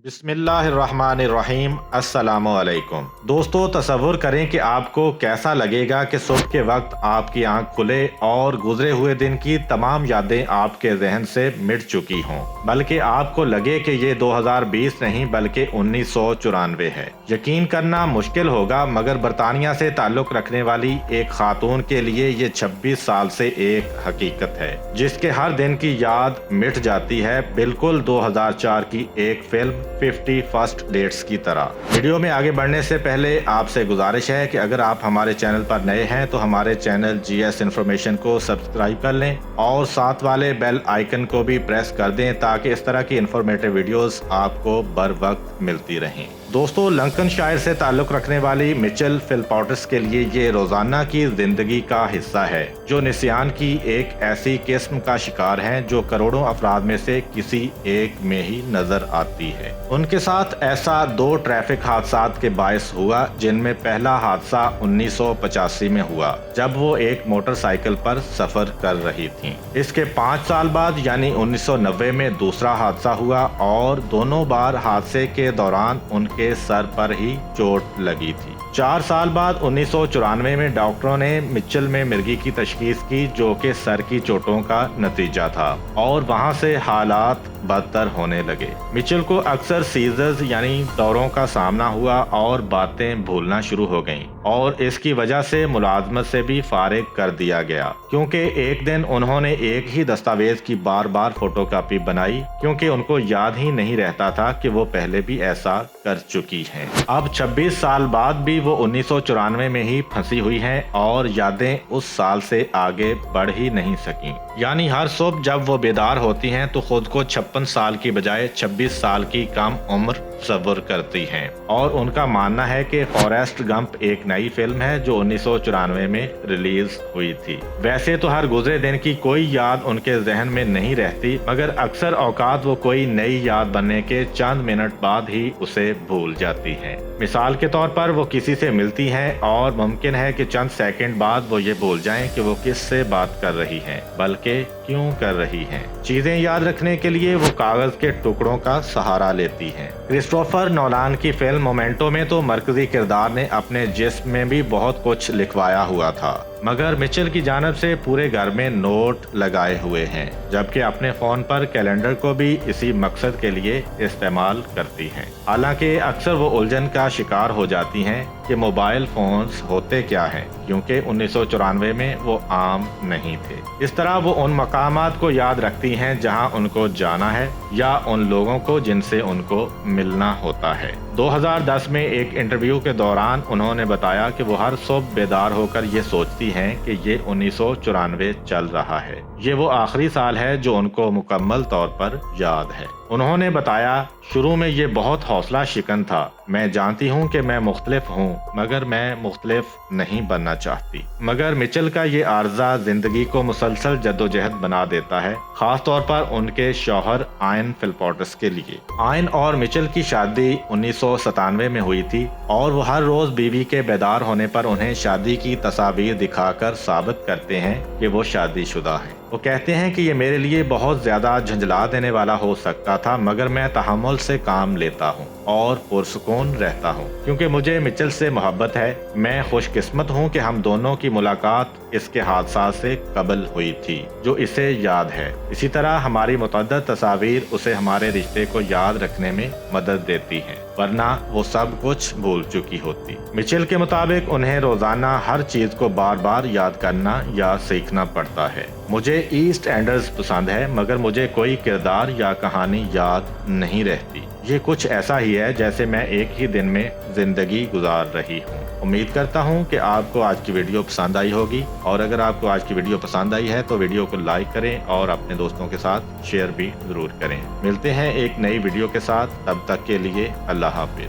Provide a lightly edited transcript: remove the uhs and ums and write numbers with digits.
बिस्मिल्लाहिर्रहमानिर्रहीम। अस्सलामुअलैकुम। दोस्तों, तसव्वुर करें कि आपको कैसा लगेगा कि सुबह के वक्त आपकी आंख खुले और गुजरे हुए दिन की तमाम यादें आपके जहन से मिट चुकी हों, बल्कि आपको लगे कि ये 2020 नहीं बल्कि 1994 है। यकीन करना मुश्किल होगा, मगर बरतानिया से ताल्लुक रखने वाली एक खातून के लिए ये 26 साल से एक हकीकत है जिसके हर दिन की याद मिट जाती है, बिल्कुल 2004 की एक फिल्म 50 फर्स्ट डेट्स की तरह। वीडियो में आगे बढ़ने से पहले आपसे गुजारिश है कि अगर आप हमारे चैनल पर नए हैं तो हमारे चैनल जीएस इन्फॉर्मेशन को सब्सक्राइब कर लें और साथ वाले बेल आइकन को भी प्रेस कर दें ताकि इस तरह की इंफॉर्मेटिव वीडियोस आपको बर वक्त मिलती रहें। दोस्तों, लंकनशायर से ताल्लुक रखने वाली मिचेल फिलपॉट्स के लिए ये रोजाना की जिंदगी का हिस्सा है, जो निस्यान की एक ऐसी किस्म का शिकार है जो करोड़ों अफराद में से किसी एक में ही नजर आती है। उनके साथ ऐसा 2 ट्रैफिक हादसात के बायस हुआ, जिनमें पहला हादसा 1985 में हुआ जब वो एक मोटरसाइकिल पर सफर कर रही थीं। इसके 5 साल बाद यानी 1990 में दूसरा हादसा हुआ और दोनों बार हादसे के दौरान उनके सर पर ही चोट लगी थी। 4 साल बाद 1994 में डॉक्टरों ने मिचेल में मिर्गी की तशखीस की, जो कि सर की चोटों का नतीजा था, और वहां से हालात बदतर होने लगे। मिचेल को अक्सर सीजर्स यानी दौरों का सामना हुआ और बातें भूलना शुरू हो गईं, और इसकी वजह से मुलाजमत से भी फारिग कर दिया गया, क्योंकि एक दिन उन्होंने एक ही दस्तावेज की बार बार फोटोकॉपी बनाई, क्योंकि उनको याद ही नहीं रहता था कि वो पहले भी ऐसा कर चुकी हैं। अब 26 साल बाद भी वो 1994 में ही फंसी हुई हैं और यादें उस साल से आगे बढ़ ही नहीं सकी। यानी हर सुबह जब वो बेदार होती हैं तो खुद को 56 साल की बजाय 26 साल की कम उम्र तस्वुर करती हैं, और उनका मानना है कि फॉरेस्ट गंप एक नई फिल्म है जो 1994 में रिलीज हुई थी। वैसे तो हर गुजरे दिन की कोई याद उनके जहन में नहीं रहती, मगर अक्सर औकात वो कोई नई याद बनने के चंद मिनट बाद ही उसे भूल जाती हैं। मिसाल के तौर पर वो किसी से मिलती हैं और मुमकिन है कि चंद सेकंड बाद वो ये भूल जाएं कि वो किस से बात कर रही हैं, बल्कि क्यों कर रही हैं। चीजें याद रखने के लिए वो कागज के टुकड़ों का सहारा लेती हैं। क्रिस्टोफर नोलान की फिल्म मोमेंटो में तो मरकजी किरदार ने अपने जिस्म में भी बहुत कुछ लिखवाया हुआ था, मगर मिचेल की जानब से पूरे घर में नोट लगाए हुए हैं, जबकि अपने फोन पर कैलेंडर को भी इसी मकसद के लिए इस्तेमाल करती हैं। हालांकि अक्सर वो उलझन का शिकार हो जाती हैं कि मोबाइल फोन्स होते क्या हैं, क्योंकि 1994 में वो आम नहीं थे। इस तरह वो उन मकामात को याद रखती हैं जहां उनको जाना है या उन लोगों को जिनसे उनको मिलना होता है। 2010 में एक इंटरव्यू के दौरान उन्होंने बताया कि वो हर सुबह बेदार होकर ये सोचती हैं कि ये 1994 चल रहा है। ये वो आखिरी साल है जो उनको मुकम्मल तौर पर याद है। उन्होंने बताया, शुरू में ये बहुत हौसला शिकन था। मैं जानती हूँ कि मैं मुख्तलिफ हूँ, मगर मैं मुख्तलिफ नहीं बनना चाहती। मगर मिचेल का ये आर्जा जिंदगी को मुसलसल जद्दोजहद बना देता है, खास तौर पर उनके शौहर आयन फिलपॉट्स के लिए। आयन और मिचेल की शादी 1997 में हुई थी, और वो हर रोज बीवी के बेदार होने पर उन्हें शादी की तस्वीर दिखाकर साबित करते हैं कि वो शादीशुदा हैं। वो कहते हैं कि ये मेरे लिए बहुत ज्यादा झंझला देने वाला हो सकता था, मगर मैं तहम्मुल से काम लेता हूँ और पुरसुकून रहता हूँ, क्योंकि मुझे मिचेल से मोहब्बत है। मैं खुशकिस्मत हूँ कि हम दोनों की मुलाकात इसके हादसा से कबल हुई थी, जो इसे याद है। इसी तरह हमारी मुतअद्दिद तस्वीर उसे हमारे रिश्ते को याद रखने में मदद देती हैं, वरना वो सब कुछ भूल चुकी होती। मिचेल के मुताबिक उन्हें रोजाना हर चीज को बार बार याद करना या सीखना पड़ता है। मुझे ईस्ट एंडर्स पसंद है, मगर मुझे कोई किरदार या कहानी याद नहीं रहती। ये कुछ ऐसा ही है जैसे मैं एक ही दिन में जिंदगी गुजार रही हूँ। उम्मीद करता हूँ कि आपको आज की वीडियो पसंद आई होगी, और अगर आपको आज की वीडियो पसंद आई है तो वीडियो को लाइक करें और अपने दोस्तों के साथ शेयर भी जरूर करें। मिलते हैं एक नई वीडियो के साथ, तब तक के लिए अल्लाह हाफिज।